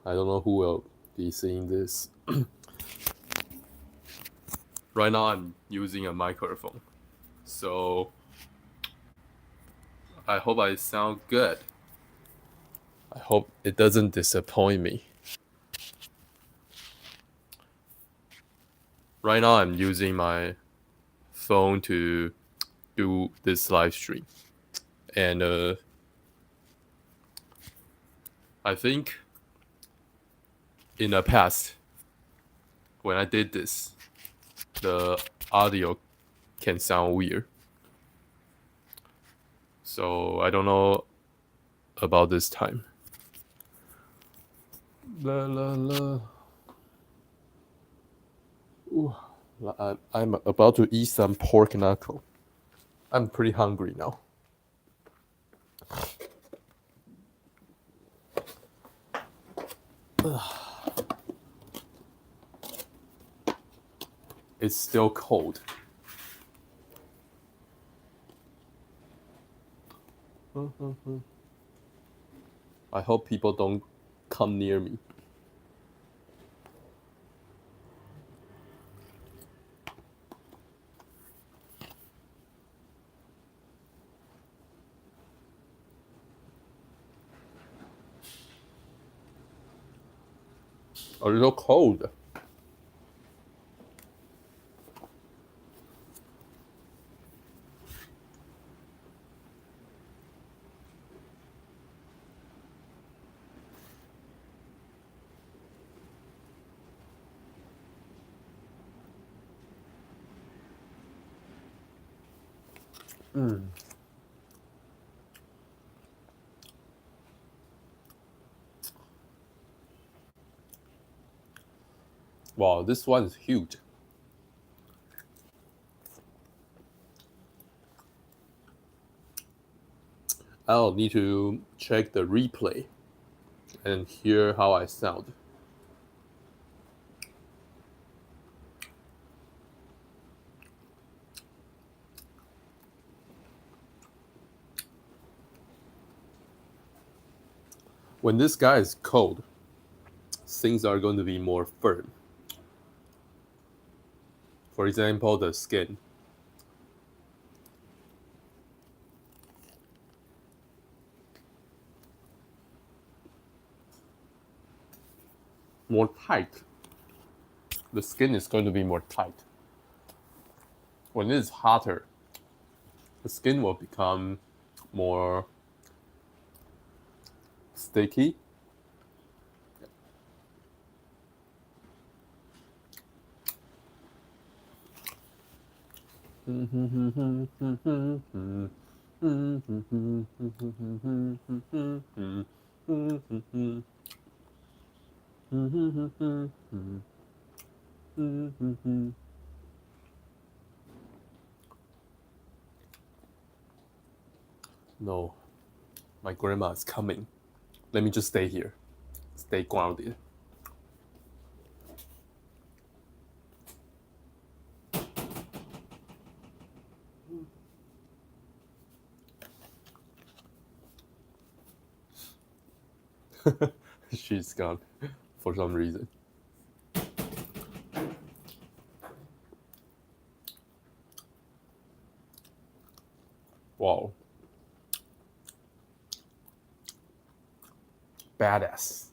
I don't know who will be seeing this. Right now I'm using a microphone, so I hope I sound good. I hope it doesn't disappoint me. Right now I'm using my phone to do this live stream, and I think in the past when I did this, the audio can sound weird. So I don't know about this time. La la la. Ooh, I'm about to eat some pork knuckle. I'm pretty hungry now. It's still cold. I hope people don't come near me. A little cold. Wow, this one is huge. I'll need to check the replay and hear how I sound. When this guy is cold, things are going to be more firm. For example, the skin. More tight. The skin is going to be more tight. When it is hotter, the skin will become more sticky. No, my grandma is coming. Let me just stay here. Stay grounded. She's gone for some reason. Wow. Badass.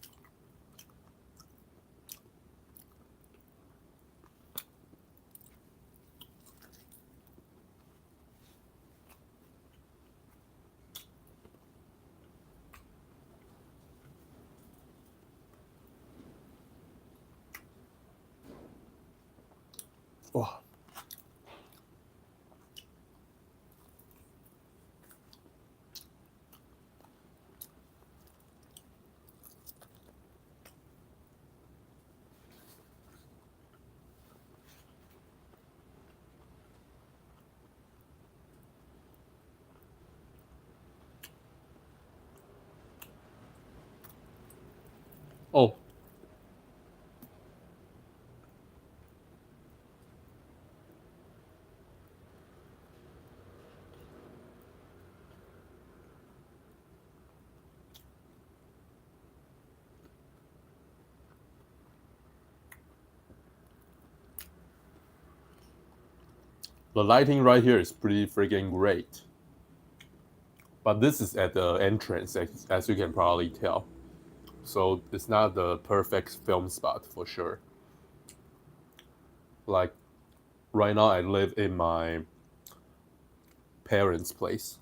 Wow. Oh, The lighting right here is pretty freaking great. But this is at the entrance, as you can probably tell. So it's not the perfect film spot for sure. Like right now, I live in my parents' place.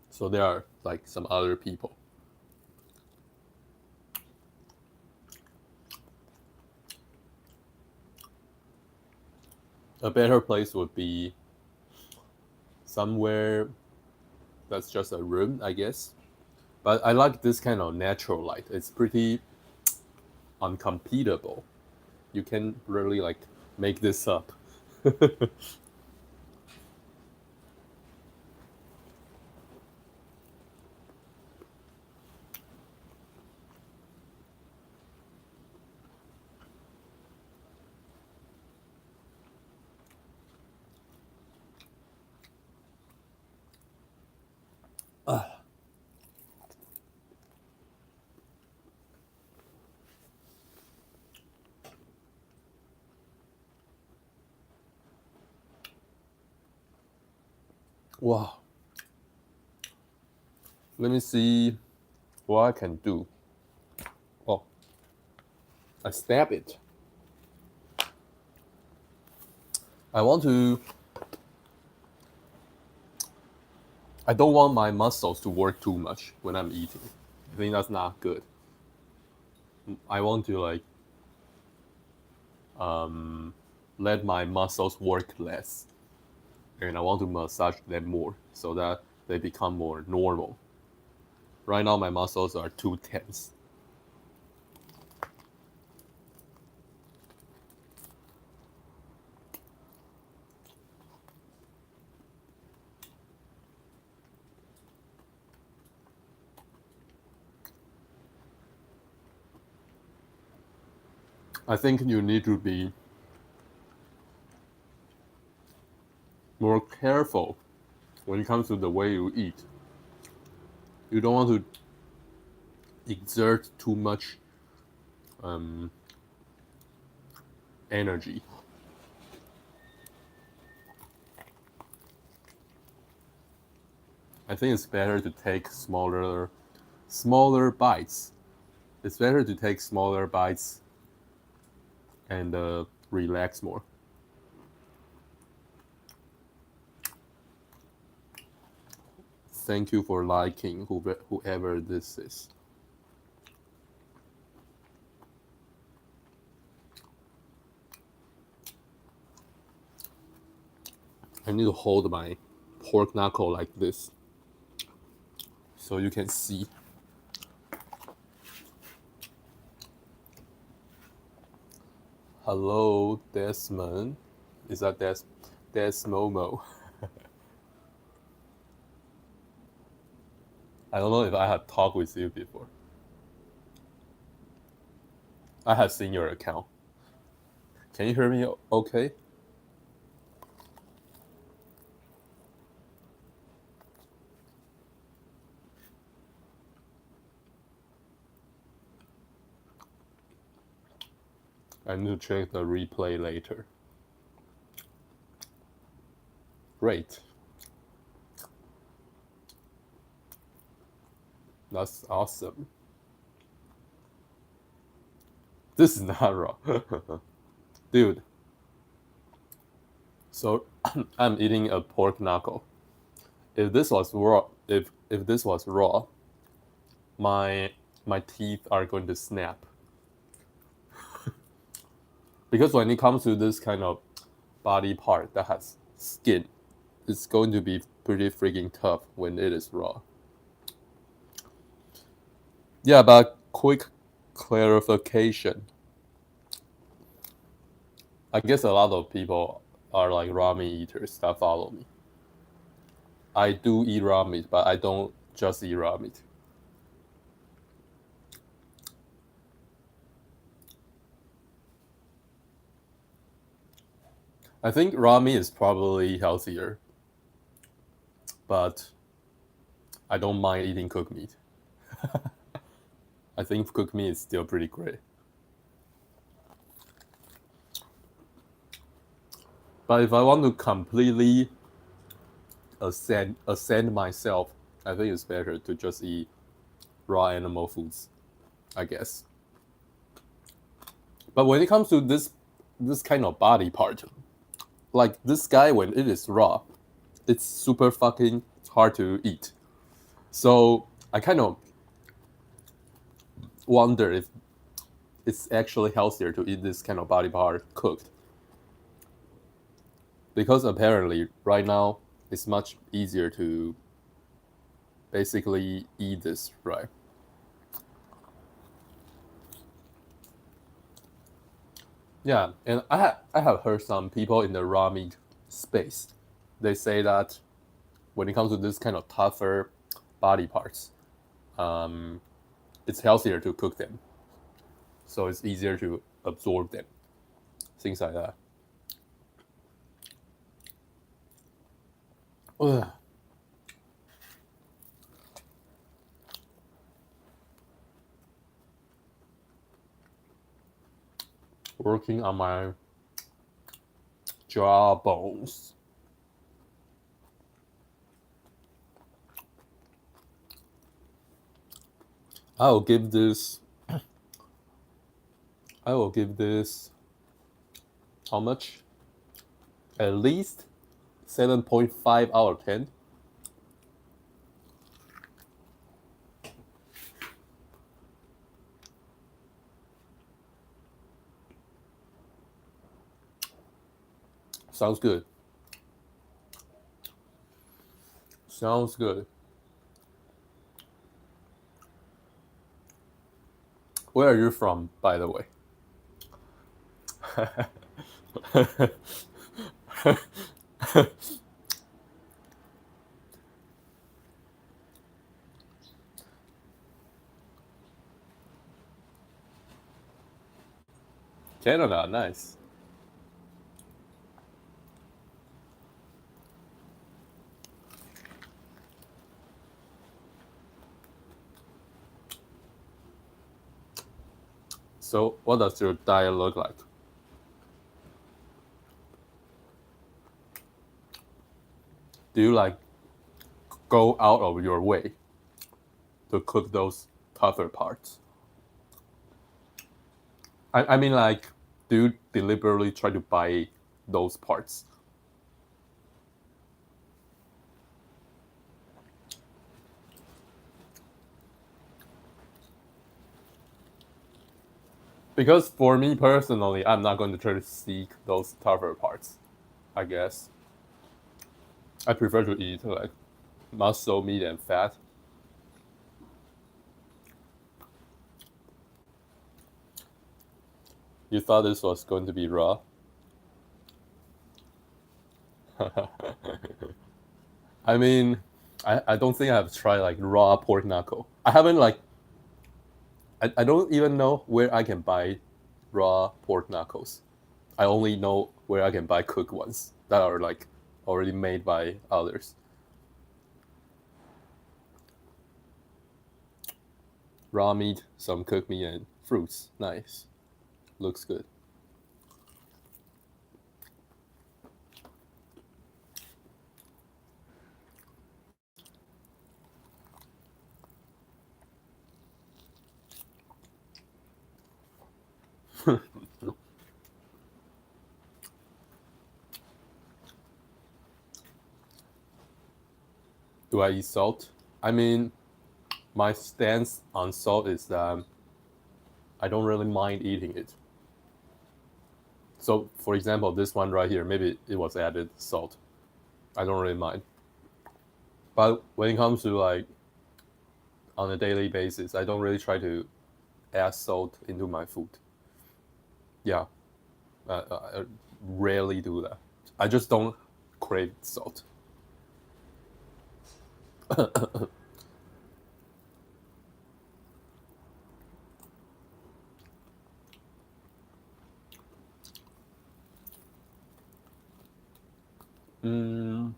So there are like some other people. A better place would be somewhere that's just a room, I guess. But I like this kind of natural light. It's pretty uncompetable. You can really like make this up. Wow. Let me see what I can do. Oh, I stab it. I want to. I don't want my muscles to work too much when I'm eating. I think that's not good. I want to like let my muscles work less, and I want to massage them more so that they become more normal. Right now, my muscles are too tense. I think you need to be more careful when it comes to the way you eat. You don't want to exert too much um, energy. I think it's better to take smaller bites. It's better to take smaller bites and relax more. Thank you for liking whoever this is. I need to hold my pork knuckle like this so you can see. Hello, Desmond. Is that Desmomo? I don't know if I have talked with you before. I have seen your account. Can you hear me okay? I need to check the replay later. Great. That's awesome. This is not raw. Dude. So I'm eating a pork knuckle. If this was raw, if this was raw, my teeth are going to snap. Because when it comes to this kind of body part that has skin, it's going to be pretty freaking tough when it is raw. Yeah, but quick clarification. I guess a lot of people are like raw meat eaters that follow me. I do eat raw meat, but I don't just eat raw meat. I think raw meat is probably healthier, but I don't mind eating cooked meat. I think cooked meat is still pretty great. But if I want to completely ascend myself, I think it's better to just eat raw animal foods, I guess. But when it comes to this kind of body part, like this guy, when it is raw, it's super fucking hard to eat. So I kind of wonder if it's actually healthier to eat this kind of body part cooked. Because apparently right now it's much easier to basically eat this, right? Yeah, and I have heard some people in the raw meat space, they say that when it comes to this kind of tougher body parts, it's healthier to cook them, so it's easier to absorb them, things like that. Ugh. Working on my jaw bones. I will give this. I will give this. How much? At least 7.5 out of 10. Sounds good. Sounds good. Where are you from, by the way? Canada, nice. So, what does your diet look like? Do you like go out of your way to cook those tougher parts? I mean, like, do you deliberately try to buy those parts? Because for me personally, I'm not going to try to seek those tougher parts, I guess. I prefer to eat like muscle, meat, and fat. You thought this was going to be raw? I mean, I don't think I've tried like raw pork knuckle. I haven't like I don't even know where I can buy raw pork knuckles. I only know where I can buy cooked ones that are like already made by others. Raw meat, some cooked meat, and fruits. Nice. Looks good. Do I eat salt? I mean, my stance on salt is that I don't really mind eating it. So, for example, this one right here, maybe it was added salt. I don't really mind. But when it comes to like on a daily basis, I don't really try to add salt into my food. Yeah, I rarely do that. I just don't crave salt. Mm,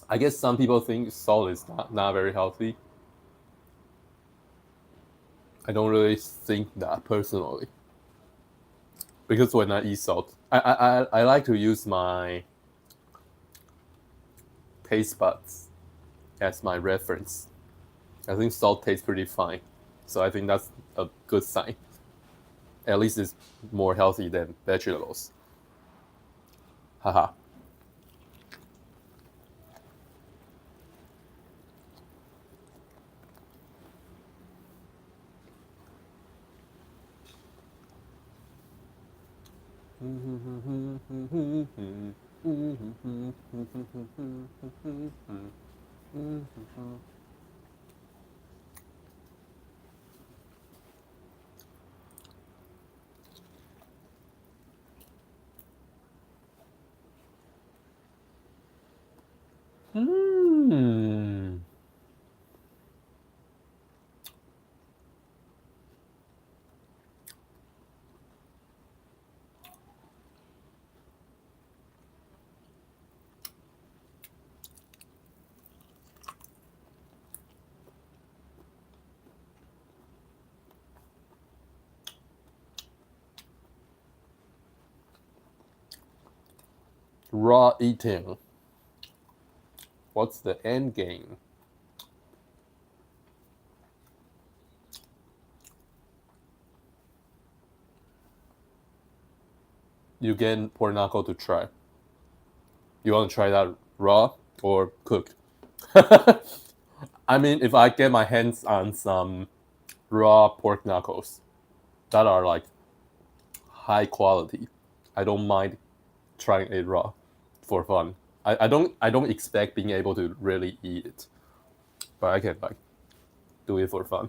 I guess some people think salt is not very healthy. I don't really think that personally. because when I eat salt, I like to use my taste buds as my reference. I think salt tastes pretty fine, so I think that's a good sign. At least it's more healthy than vegetables. Haha. Mm. Raw eating. What's the end game? You get pork knuckle to try. You want to try that raw or cooked? I mean, if I get my hands on some raw pork knuckles that are like high quality, I don't mind trying it raw for fun. I don't expect being able to really eat it, but I can like do it for fun.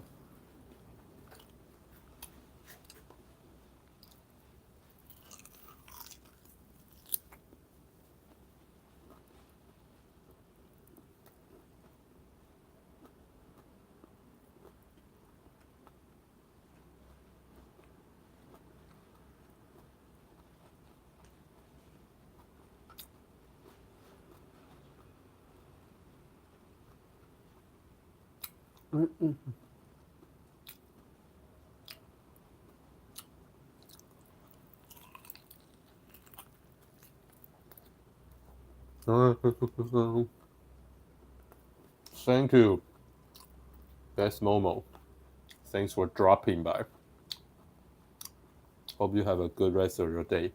Thank you, best Momo. Thanks for dropping by. Hope you have a good rest of your day.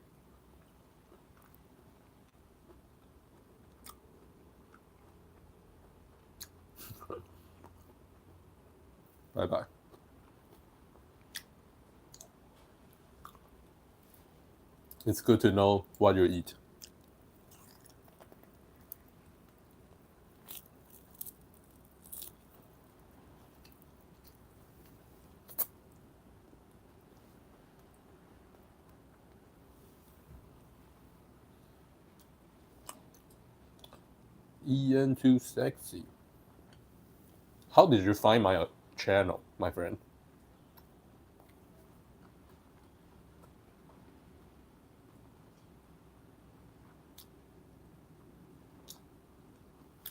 Bye bye. It's good to know what you eat. EN too sexy. How did you find my channel, my friend?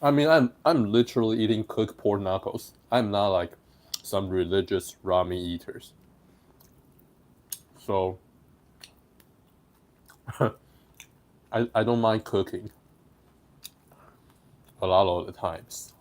I mean, I'm literally eating cooked pork knuckles. I'm not like some religious raw meat eaters. So I don't mind cooking a lot of the times.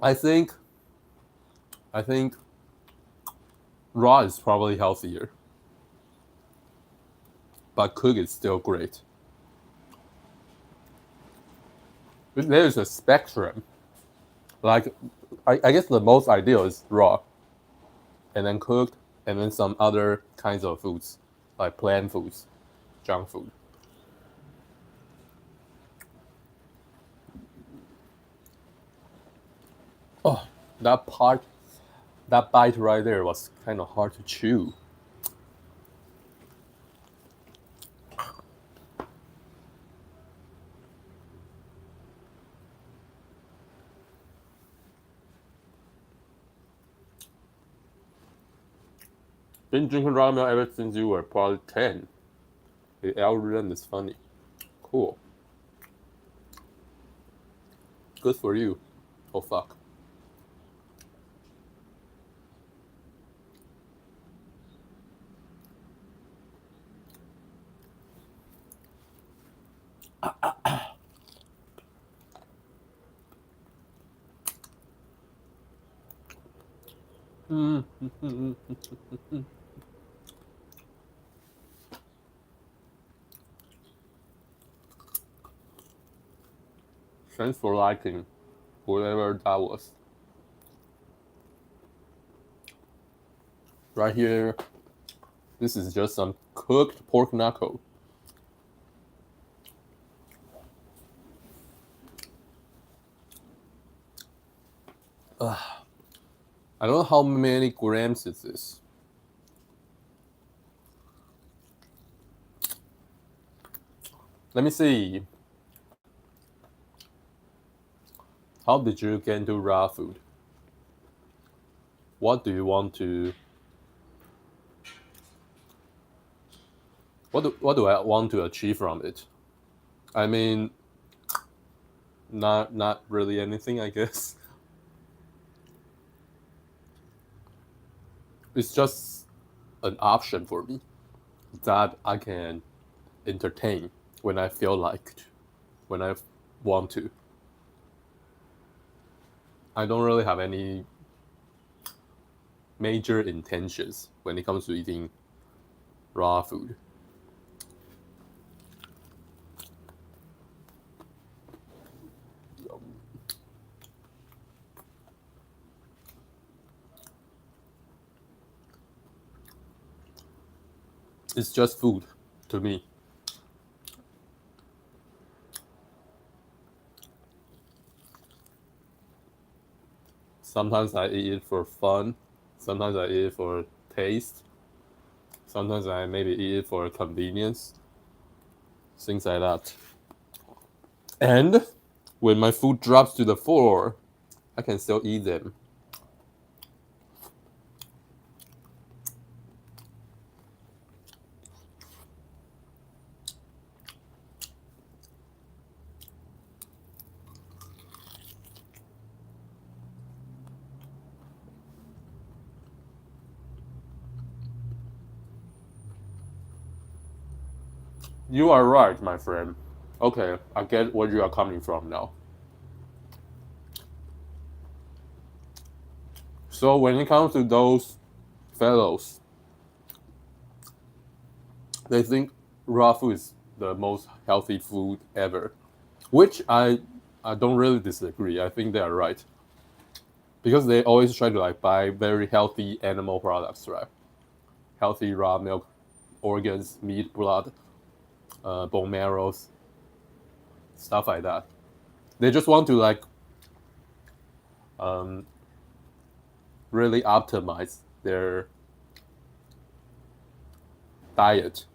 I think I think raw is probably healthier, but cooked is still great. There's a spectrum. Like I guess the most ideal is raw, and then cooked, and then some other kinds of foods, like plant foods, junk food. Oh, that part, that bite right there was kind of hard to chew. Been drinking raw milk ever since you were probably 10. The algorithm is funny. Cool. Good for you. Oh fuck. Thanks for liking whatever that was. Right here, this is just some cooked pork knuckle. I don't know how many grams is this. Let me see. How did you get into raw food? What do you want to? What do I want to achieve from it? I mean, not really anything, I guess. It's just an option for me that I can entertain when I feel like it, when I want to. I don't really have any major intentions when it comes to eating raw food. It's just food to me. Sometimes I eat it for fun. Sometimes I eat it for taste. Sometimes I maybe eat it for convenience. Things like that. And when my food drops to the floor, I can still eat them. You are right, my friend. Okay, I get where you are coming from now. So when it comes to those fellows, they think raw food is the most healthy food ever, which I don't really disagree. I think they are right because they always try to like buy very healthy animal products, right? Healthy raw milk, organs, meat, blood, bone marrows, stuff like that. They just want to like um, really optimize their diet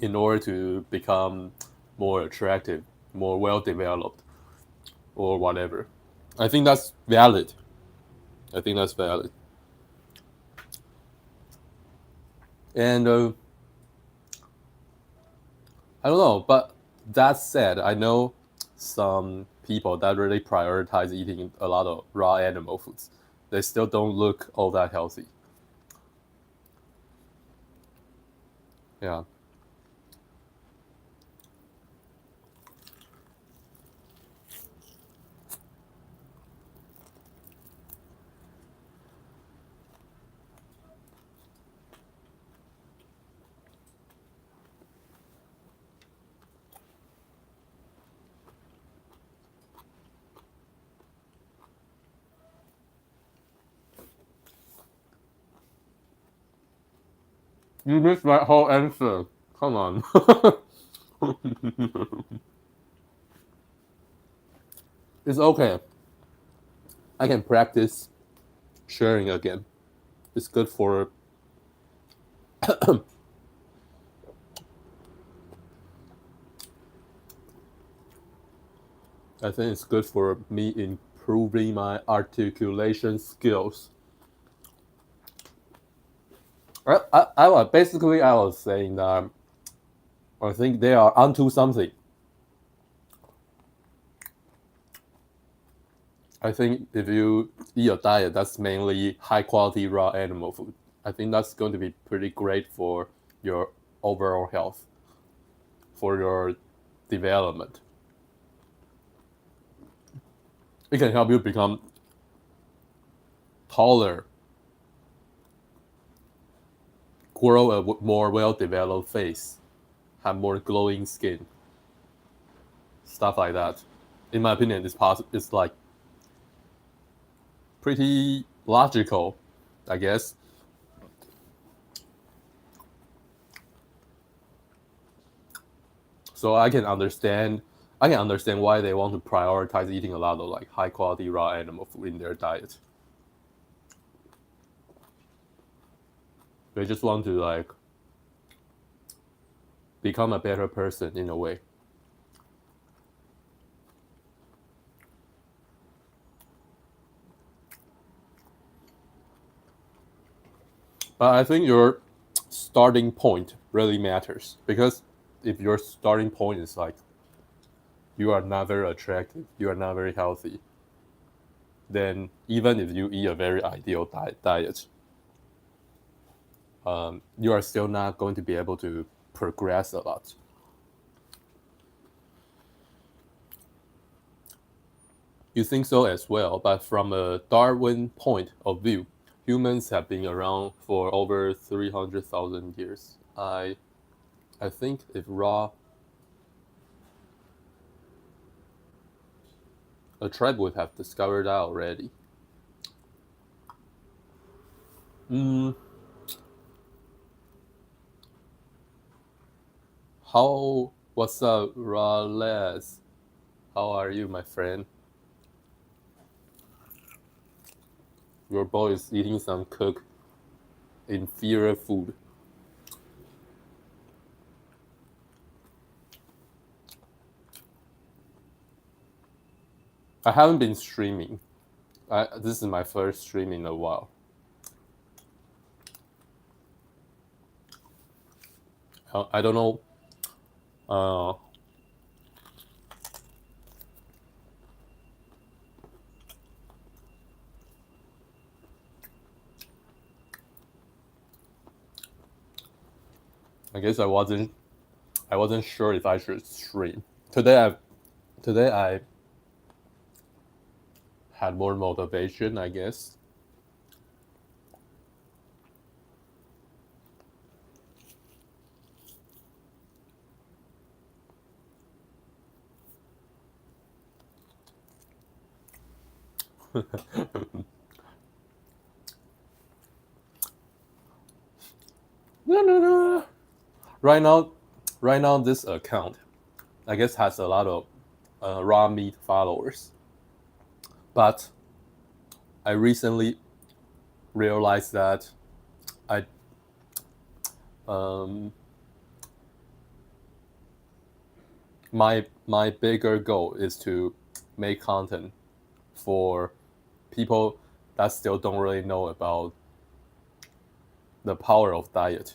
in order to become more attractive, more well developed, or whatever. I think that's valid. I think that's valid. And I don't know, but that said, I know some people that really prioritize eating a lot of raw animal foods. They still don't look all that healthy. Yeah. You missed my whole answer. Come on. It's okay. I can practice sharing again. It's good for I think it's good for me improving my articulation skills. Basically I was saying that I think they are onto something. I think if you eat a diet that's mainly high quality raw animal food, I think that's going to be pretty great for your overall health, for your development. It can help you become taller, grow a more well-developed face, have more glowing skin, stuff like that. In my opinion, it's like pretty logical, I guess. So I can understand why they want to prioritize eating a lot of like high quality raw animal food in their diet. They just want to like become a better person in a way. But I think your starting point really matters because if your starting point is like you are not very attractive, you are not very healthy, then even if you eat a very ideal diet, you are still not going to be able to progress a lot. You think so as well, but from a Darwin point of view, humans have been around for over 300,000 years. I think if raw, a tribe would have discovered that already. Mm, what's up, raw Les? How are you, my friend? Your boy is eating some cooked inferior food. I haven't been streaming. This is my first stream in a while. I don't know. Uh, I guess I wasn't sure if I should stream. Today I had more motivation, I guess. No, no, no. Right now, right now this account, I guess, has a lot of raw meat followers. But I recently realized that I um, my bigger goal is to make content for people that still don't really know about the power of diet.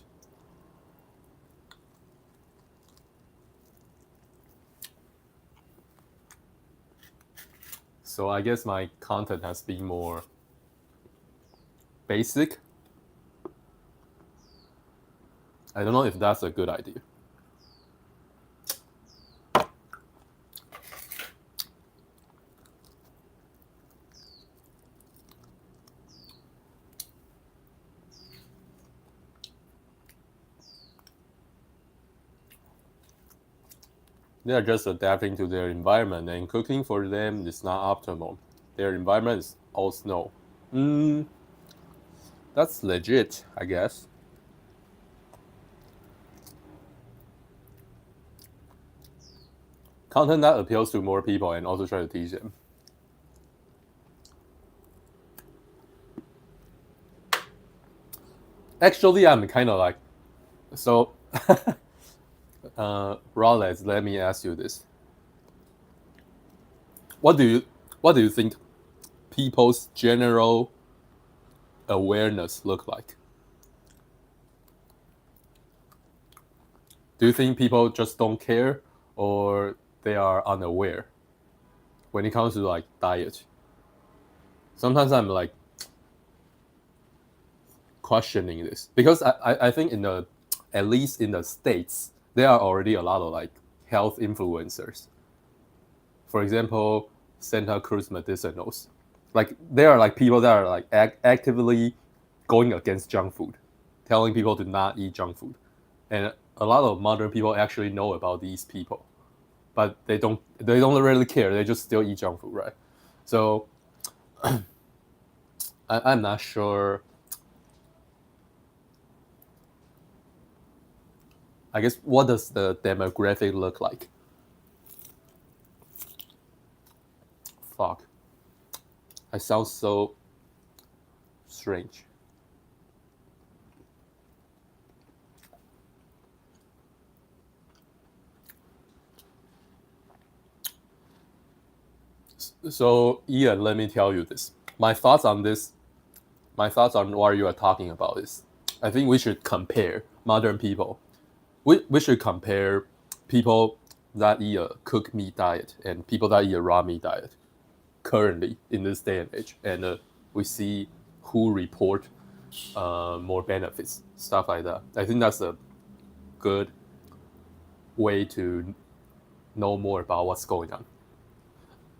So I guess my content has been more basic. I don't know if that's a good idea. They are just adapting to their environment, and cooking for them is not optimal. Their environment is all snow. That's legit, I guess. Content that appeals to more people and also try to teach them. Actually, I'm kind of like so. Rollins, let me ask you this: What do you think people's general awareness look like? Do you think people just don't care, or they are unaware when it comes to like diet? Sometimes I'm like questioning this because I think at least in the States, there are already a lot of like health influencers. For example, Santa Cruz Medicinals. Like there are like people that are like actively going against junk food, telling people to not eat junk food. And a lot of modern people actually know about these people, but they don't really care. They just still eat junk food, right? So I'm not sure. I guess what does the demographic look like? Fuck, I sound so strange. So Ian, let me tell you this. My thoughts on this. My thoughts on what you are talking about is, I think we should compare modern people. We should compare people that eat a cooked meat diet and people that eat a raw meat diet currently in this day and age, and we see who report more benefits, stuff like that. I think that's a good way to know more about what's going on.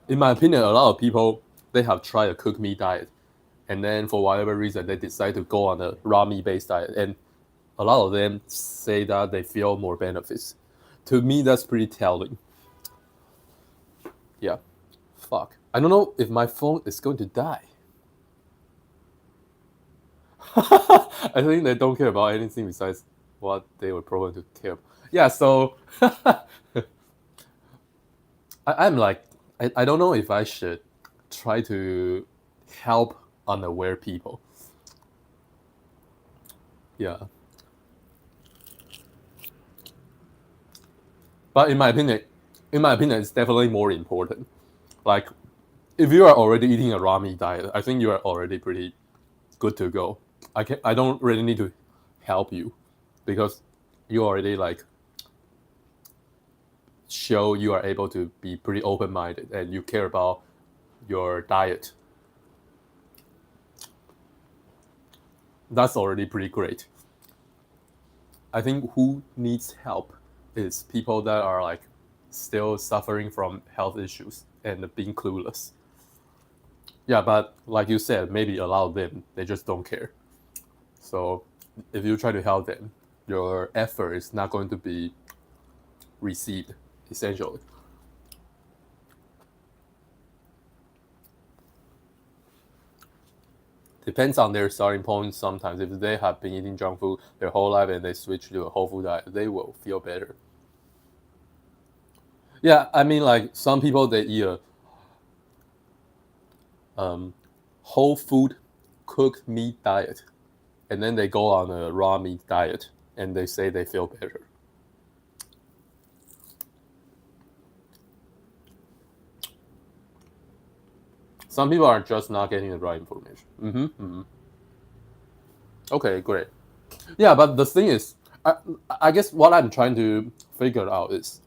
In my opinion, a lot of people they have tried a cooked meat diet, and then for whatever reason they decide to go on a raw meat based diet, and a lot of them say that they feel more benefits. To me, that's pretty telling. Yeah, fuck. I don't know if my phone is going to die. I think they don't care about anything besides what they were programmed to care about. Yeah, so I'm like, I don't know if I should try to help unaware people. Yeah. But in my opinion, it's definitely more important. Like, if you are already eating a raw meat diet, I think you are already pretty good to go. I don't really need to help you because you already like show you are able to be pretty open minded and you care about your diet. That's already pretty great. I think who needs help is people that are like still suffering from health issues and being clueless. Yeah, but like you said, maybe a lot of them they just don't care. So if you try to help them, your effort is not going to be received, essentially. Depends on their starting point sometimes. If they have been eating junk food their whole life and they switch to a whole food diet, they will feel better. Yeah, I mean, like some people they eat a um, whole food cooked meat diet, and then they go on a raw meat diet, and they say they feel better. Some people are just not getting the right information. Okay, great. Yeah, but the thing is, I guess what I'm trying to figure out is,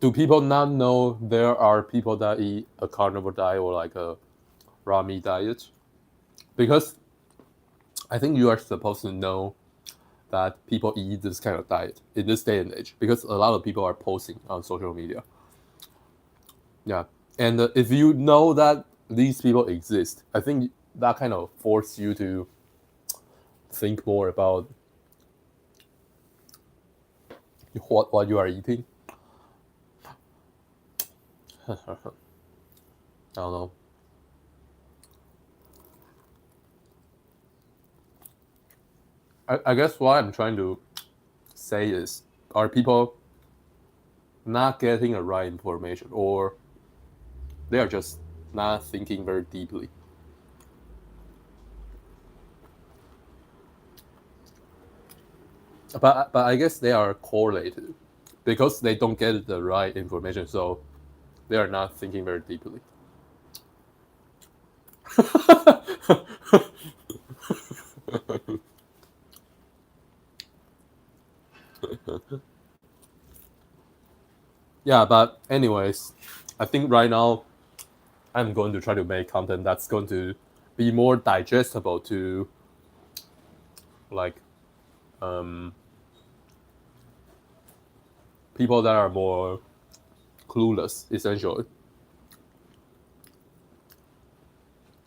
do people not know there are people that eat a carnivore diet or like a raw meat diet? Because I think you are supposed to know that people eat this kind of diet in this day and age because a lot of people are posting on social media. Yeah, and if you know that these people exist, I think that kind of forces you to think more about what you are eating. I don't know. I guess what I'm trying to say is, are people not getting the right information, or they are just not thinking very deeply? But I guess they are correlated because they don't get the right information, so they are not thinking very deeply. Yeah, but anyways, I think right now I'm going to try to make content that's going to be more digestible to like people that are more clueless, essentially.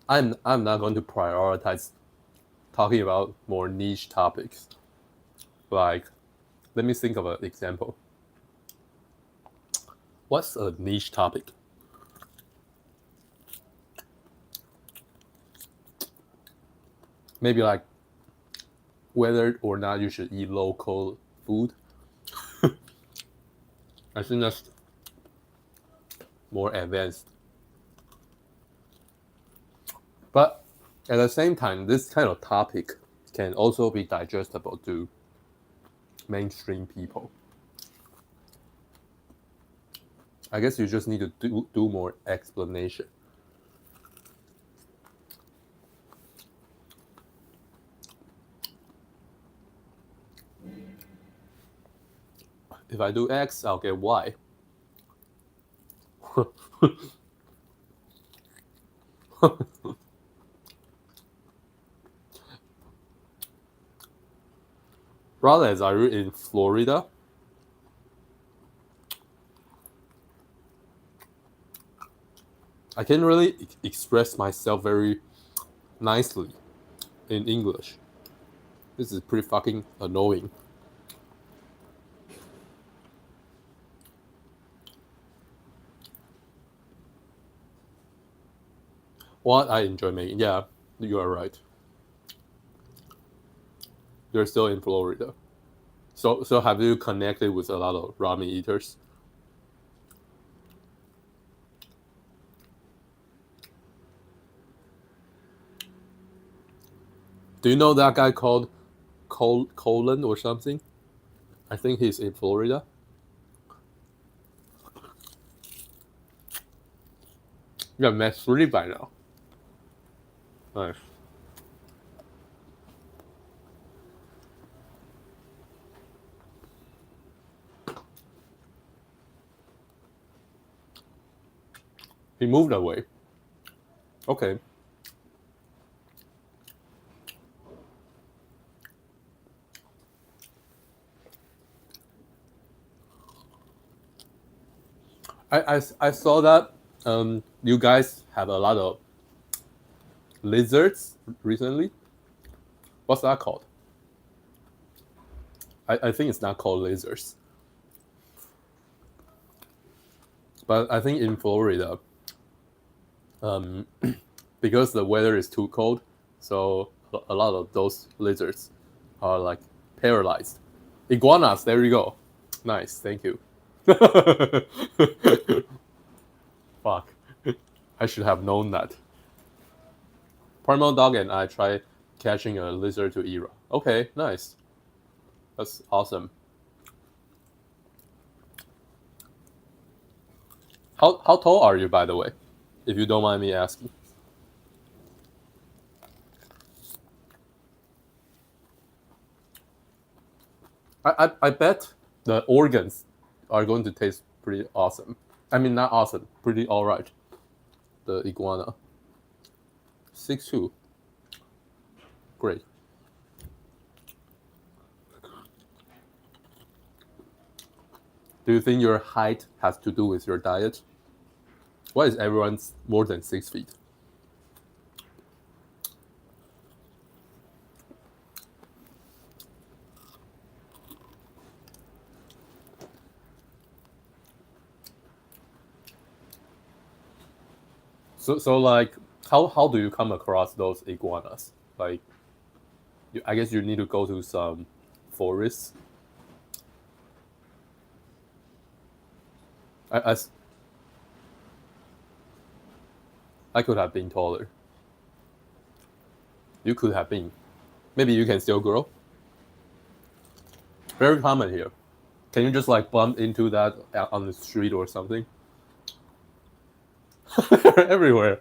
I'm not going to prioritize talking about more niche topics. Like, let me think of an example. What's a niche topic? Maybe like whether or not you should eat local food. I think that's more advanced. But at the same time, this kind of topic can also be digestible to mainstream people. I guess you just need to do more explanation. If I do X, I'll get Y. Brothers, are you in Florida? I can't really express myself very nicely in English. This is pretty fucking annoying. What I enjoy making, yeah, you are right. You're still in Florida. So have you connected with a lot of ramen eaters? Do you know that guy called Colin or something? I think he's in Florida. Yeah, met 3 by now. Nice. He moved away. Okay. I saw that you guys have a lot of lizards recently. What's that called? I think it's not called lizards. But I think in Florida, um, because the weather is too cold, so a lot of those lizards are like paralyzed. Iguanas, there you go. Nice, thank you. Fuck. I should have known that. Primal Dog and I tried catching a lizard to eat. Okay, nice. That's awesome. How tall are you, by the way? If you don't mind me asking. I bet the organs are going to taste pretty awesome. I mean, not awesome, pretty alright. The iguana. 6'2". Great. Do you think your height has to do with your diet? Why is everyone more than 6 feet? So like, how do you come across those iguanas? Like, I guess you need to go to some forests. I, I, I could have been taller. You could have been. Maybe you can still grow. Very common here. Can you just like bump into that on the street or something? Everywhere.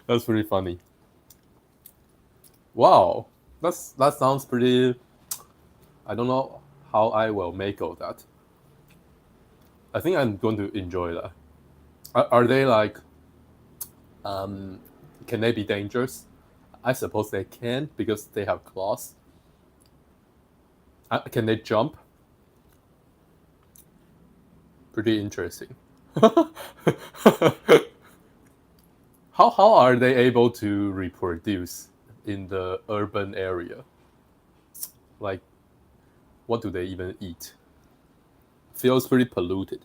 That's pretty funny. Wow, that sounds pretty. I don't know how I will make of that. I think I'm going to enjoy that. Are they like? Can they be dangerous? I suppose they can because they have claws. Can they jump? Pretty interesting. How are they able to reproduce in the urban area? Like, what do they even eat? Feels pretty polluted.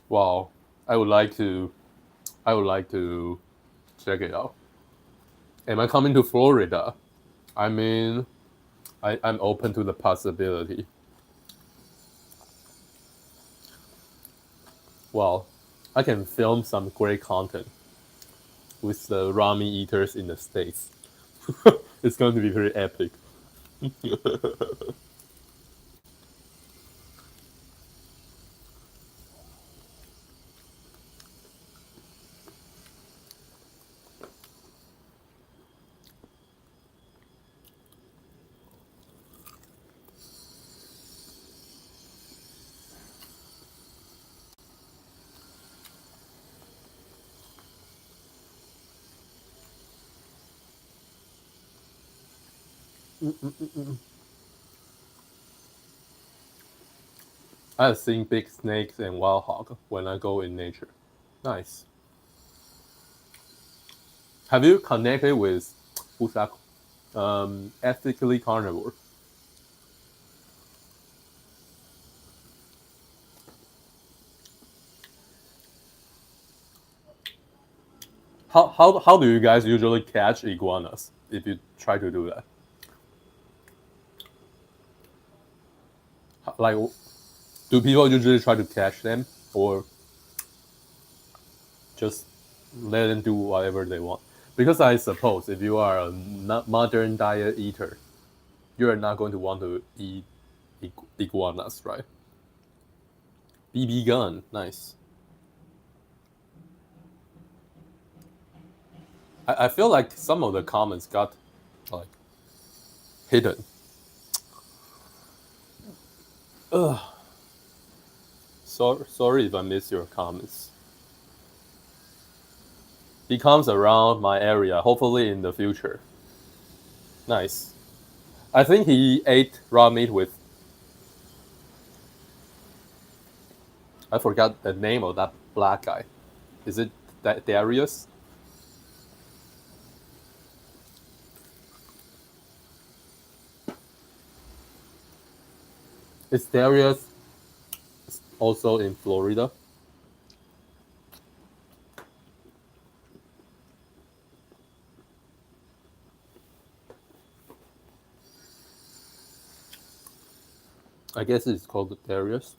Wow, I would like to. I would like to check it out. Am I coming to Florida? I mean, I'm open to the possibility. Well, I can film some great content with the ramen eaters in the States. It's going to be very epic. I've seen big snakes and wild hog when I go in nature. Nice. Have you connected with who's that? Ethically carnivore. How do you guys usually catch iguanas if you try to do that? Like, do people usually try to catch them or just let them do whatever they want? Because I suppose if you are a modern diet eater, you are not going to want to eat iguanas, right? BB gun, nice. I feel like some of the comments got like hidden. Ugh. Sorry if I miss your comments. He comes around my area, hopefully in the future. Nice. I think he ate raw meat with. I forgot the name of that black guy. Is it Darius? Is Darius also in Florida? I guess it's called Darius.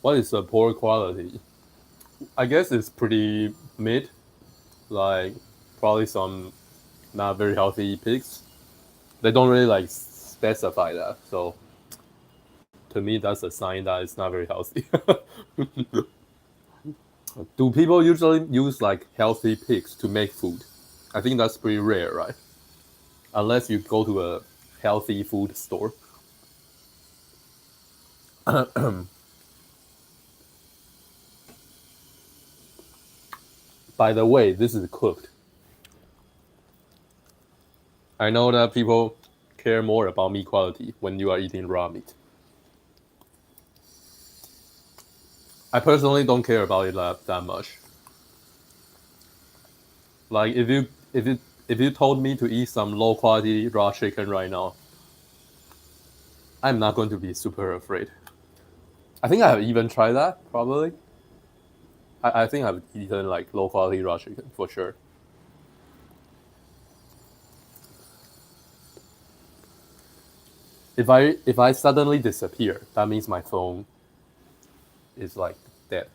What is the poor quality? I guess it's pretty mid. Like probably some not very healthy pigs. They don't really like specify that. So to me, that's a sign that it's not very healthy. Do people usually use like healthy pigs to make food? I think that's pretty rare, right? Unless you go to a healthy food store. By the way, this is cooked. I know that people care more about meat quality when you are eating raw meat. I personally don't care about it that much. Like if you told me to eat some low quality raw chicken right now, I'm not going to be super afraid. I think I have even tried that probably. I think I've eaten like low quality raw chicken for sure. If I suddenly disappear, that means my phone is like dead.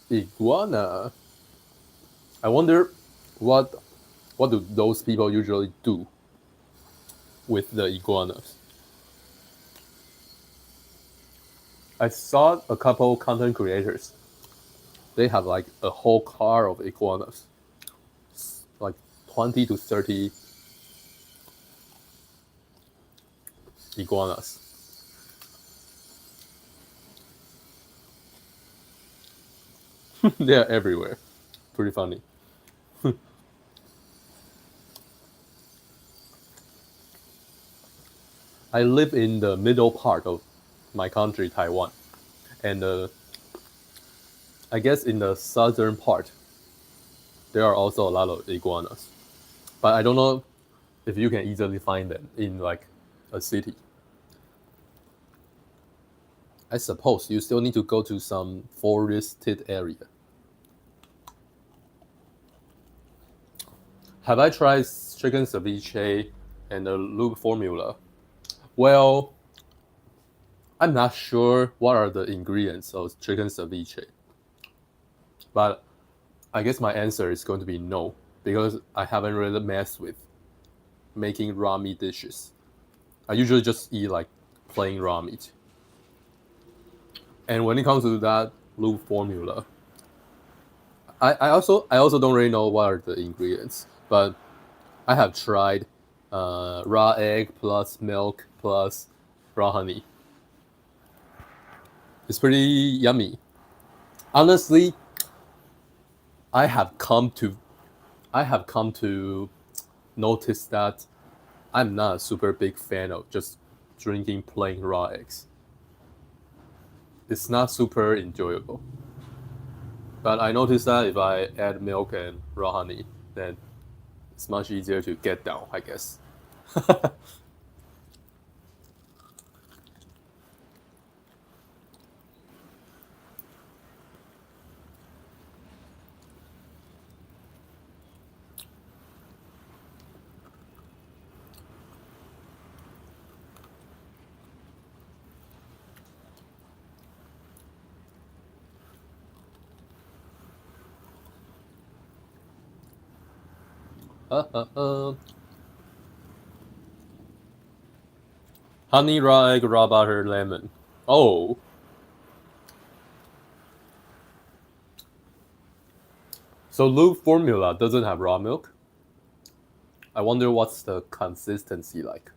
Iguana. I wonder what what do those people usually do with the iguanas. I saw a couple content creators. They have like a whole car of iguanas, like 20 to 30 iguanas. They're everywhere. Pretty funny. I live in the middle part of my country, Taiwan, and I guess in the southern part there are also a lot of iguanas, but I don't know if you can easily find them in like a city. I suppose you still need to go to some forested area. Have I tried chicken ceviche and the loop formula? Well, I'm not sure what are the ingredients of chicken ceviche, but I guess my answer is going to be no because I haven't really messed with making raw meat dishes. I usually just eat like plain raw meat. And when it comes to that loop formula, I also don't really know what are the ingredients, but I have tried raw egg plus milk plus raw honey. It's pretty yummy. Honestly, I have come to I have come to notice that I'm not a super big fan of just drinking plain raw eggs. It's not super enjoyable. But I noticed that if I add milk and raw honey, then it's much easier to get down, I guess. Honey, raw egg, raw butter, lemon. Oh, so Loop formula doesn't have raw milk? I wonder what's the consistency like.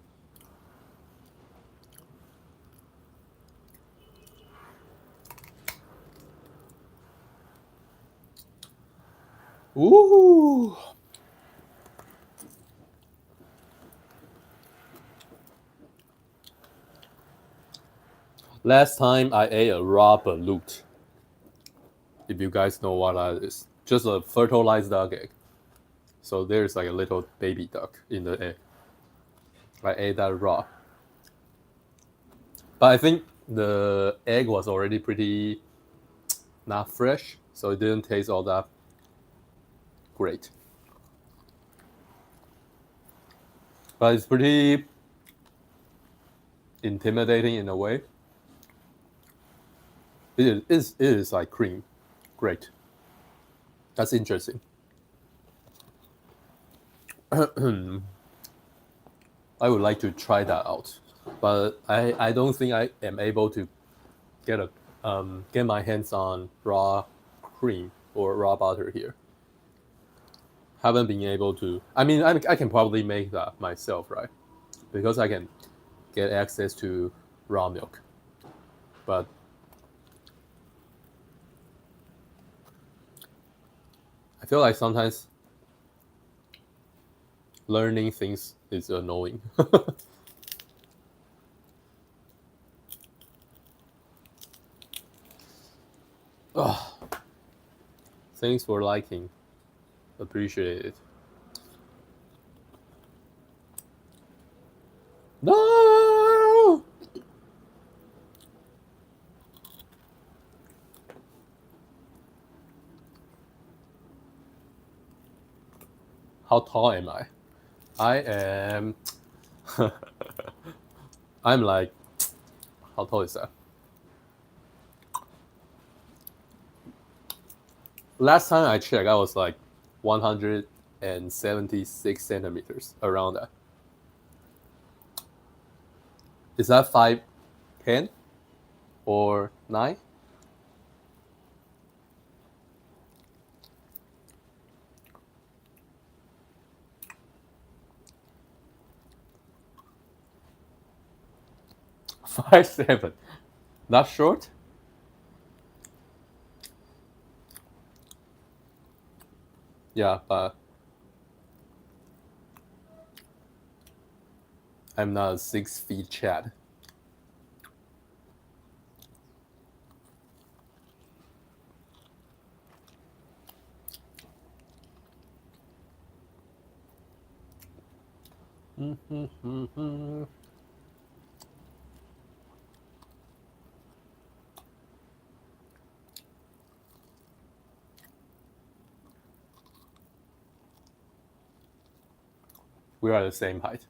Ooh. Last time I ate a raw balut. If you guys know what that is, just a fertilized duck egg. So there's like a little baby duck in the egg. I ate that raw. But I think the egg was already pretty not fresh, so it didn't taste all that great. But it's pretty intimidating in a way. It is like cream. Great. That's interesting. I would like to try that out, but I don't think I am able to get my hands on raw cream or raw butter here. Haven't been able to. I mean, I can probably make that myself, right? Because I can get access to raw milk. But I feel like sometimes learning things is annoying. Oh, thanks for liking. Appreciate it. No! How tall am I? I am. I'm like. How tall is that? Last time I checked, I was like 176 centimeters, around that. Is that 5'10" or 9? Five seven. Not short? Yeah, but I'm not a 6 feet Chad. We are the same height.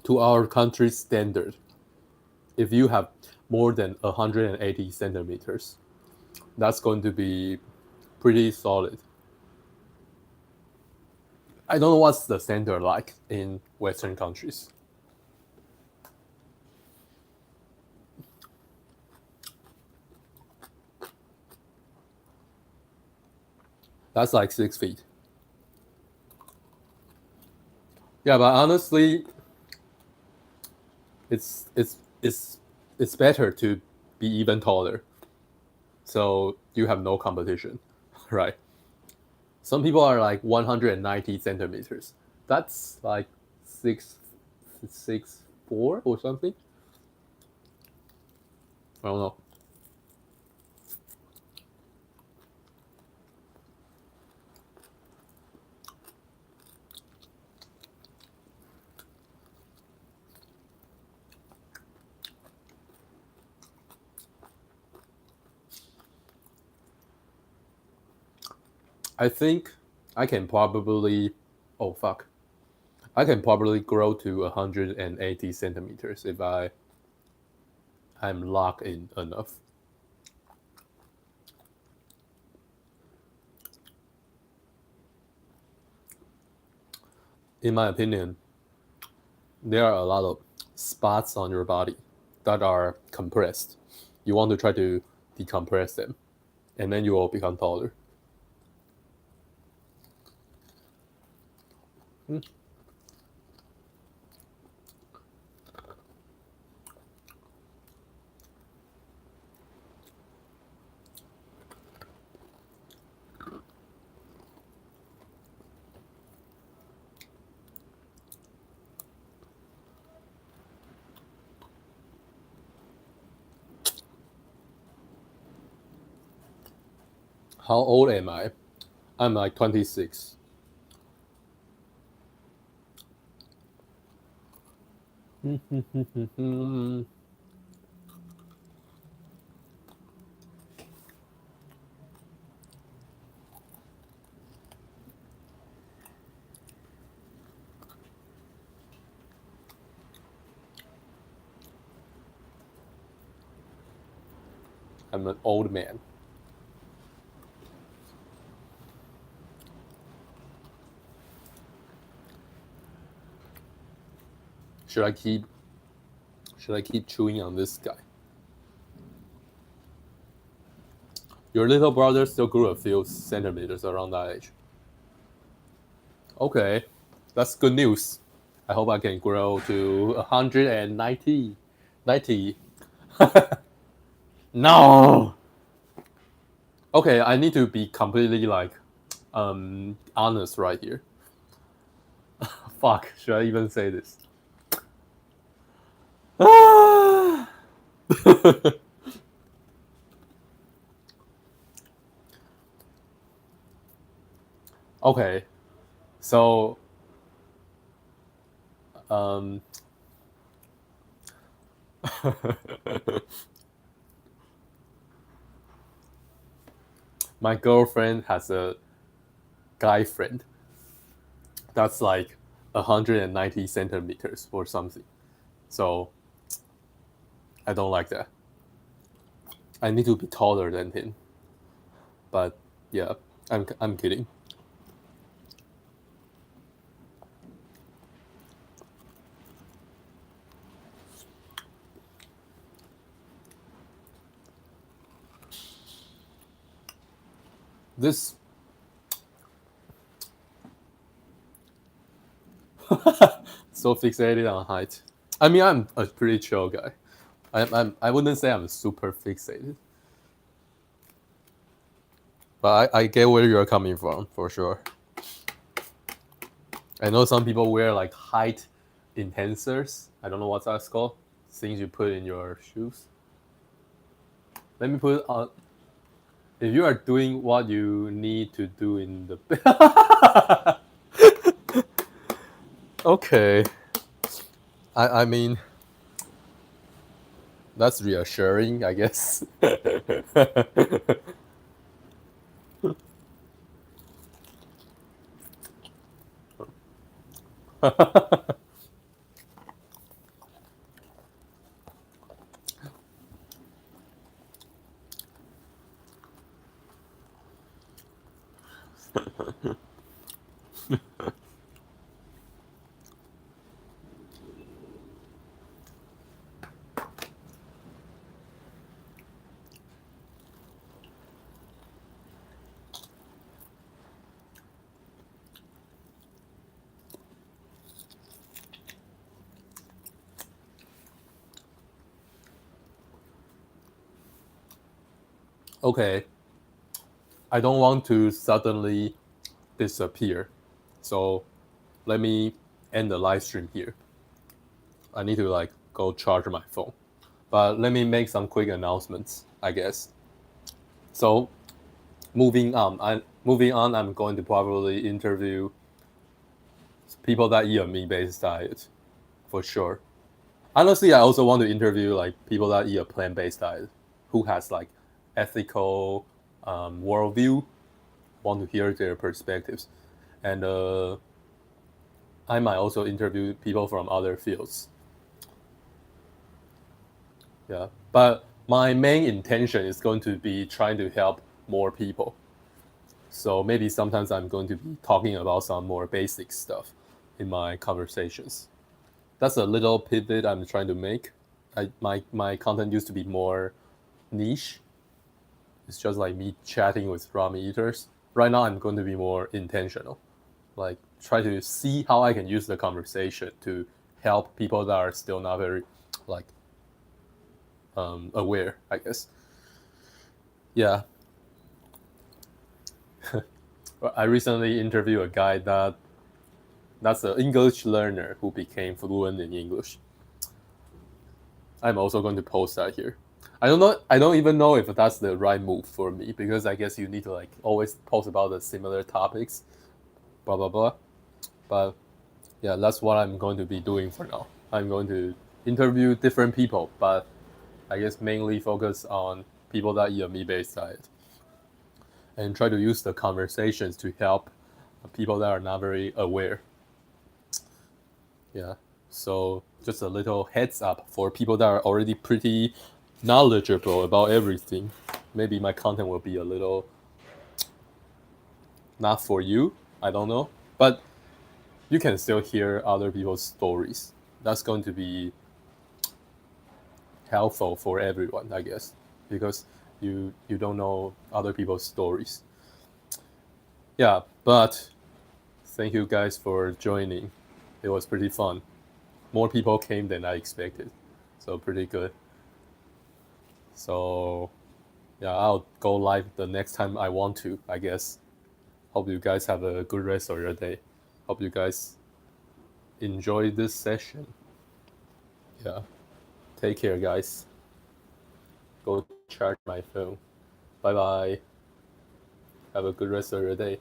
To our country's standard, if you have more than 180 centimeters, that's going to be pretty solid. I don't know what's the standard like in Western countries. That's like 6 feet. Yeah, but honestly, it's better to be even taller. So you have no competition, right? Some people are like 190 centimeters. That's like 6'4" or something. I don't know. I think I can probably. Oh fuck! I can probably grow to 180 centimeters if I'm locked in enough. In my opinion, there are a lot of spots on your body that are compressed. You want to try to decompress them, and then you will become taller. How old am I? I'm like 26. I'm an old man. Should I keep chewing on this guy? Your little brother still grew a few centimeters around that age. Okay, that's good news. I hope I can grow to 190. 90. No! Okay, I need to be completely like honest right here. Fuck, should I even say this? Okay, so um, my girlfriend has a guy friend that's like 190 centimeters or something. So I don't like that. I need to be taller than him. But yeah, I'm kidding. This so fixated on height. I mean, I'm a pretty chill guy. I wouldn't say I'm super fixated, but I get where you're coming from for sure. I know some people wear like height enhancers. I don't know what that's called. Things you put in your shoes. Let me put on. If you are doing what you need to do in the. Okay. I mean, that's reassuring, I guess. Okay. I don't want to suddenly disappear. So let me end the live stream here. I need to like go charge my phone. But let me make some quick announcements, I guess. So moving on, I'm going to probably interview people that eat a meat-based diet, for sure. Honestly, I also want to interview like people that eat a plant-based diet, who has like ethical worldview. Want to hear their perspectives, and I might also interview people from other fields. Yeah, but my main intention is going to be trying to help more people. So maybe sometimes I'm going to be talking about some more basic stuff in my conversations. That's a little pivot I'm trying to make. My content used to be more niche. It's just like me chatting with ramen eaters. Right now, I'm going to be more intentional. Like try to see how I can use the conversation to help people that are still not very like aware, I guess. Yeah. I recently interviewed a guy that's an English learner who became fluent in English. I'm also going to post that here. I don't know. I don't even know if that's the right move for me because I guess you need to like always post about the similar topics, blah blah blah. But yeah, that's what I'm going to be doing for now. I'm going to interview different people, but I guess mainly focus on people that eat a meat-based diet and try to use the conversations to help people that are not very aware. Yeah. So just a little heads up for people that are already pretty knowledgeable about everything. Maybe my content will be a little not for you. I don't know. But you can still hear other people's stories. That's going to be helpful for everyone, I guess. Because you don't know other people's stories. Yeah, but thank you guys for joining. It was pretty fun. More people came than I expected, so pretty good. So yeah, I'll go live the next time I want to, I guess. Hope you guys have a good rest of your day. Hope you guys enjoy this session. Yeah. Take care, guys. Go charge my phone. Bye bye. Have a good rest of your day.